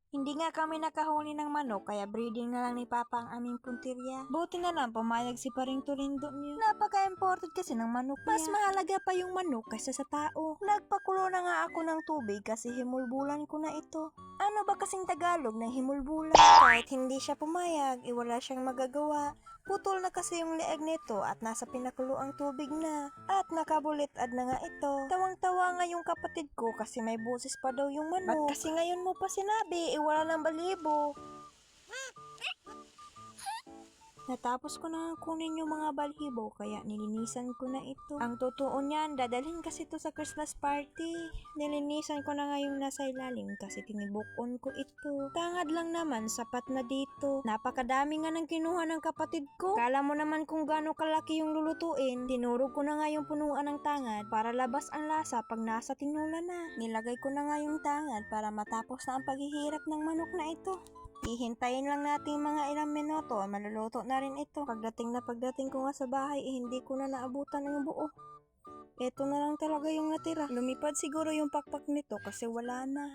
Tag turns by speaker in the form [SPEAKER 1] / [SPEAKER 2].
[SPEAKER 1] Hindi nga kami nakahuli ng manok kaya breeding na lang ni Papa ang aming puntirya. Buti na lang pumayag si Paring Tulindo niyo. Napaka-important kasi ng manok niya. Mas mahalaga pa yung manok kaysa sa tao. Nagpakulo na nga ako ng tubig kasi himulbulan ko na ito. Ano ba kasing Tagalog ng himulbulan? Kahit hindi siya pumayag, wala siyang magagawa. Putol na kasi yung leeg nito at nasa pinakulo ang tubig na. At nakabulitad na nga ito. Tawang-tawa nga yung kapatid ko kasi may busis pa daw yung manok. Ba't kasi ngayon mo pa sinabi, wala nang balibo. Natapos ko na kunin yung mga balhibo kaya nilinisan ko na ito. Ang totoo niyan, dadalhin kasi ito sa Christmas party. Nilinisan ko na nga yung nasa ilalim kasi tinibukon ko ito. Tangad lang naman, sapat na dito. Napakadami nga ng kinuha ng kapatid ko. Kala mo naman kung gaano kalaki yung lulutuin. Tinurog ko na nga yung punuan ng tangad para labas ang lasa pag nasa tinula na. Nilagay ko na nga yung tangad para matapos na ang paghihirap ng manok na ito. Hihintayin lang natin mga ilang minuto, maluluto na rin ito. Pagdating ko nga sa bahay, hindi ko na naabutan ng buo. Ito na lang talaga yung natira. Lumipad siguro yung pakpak nito kasi wala na.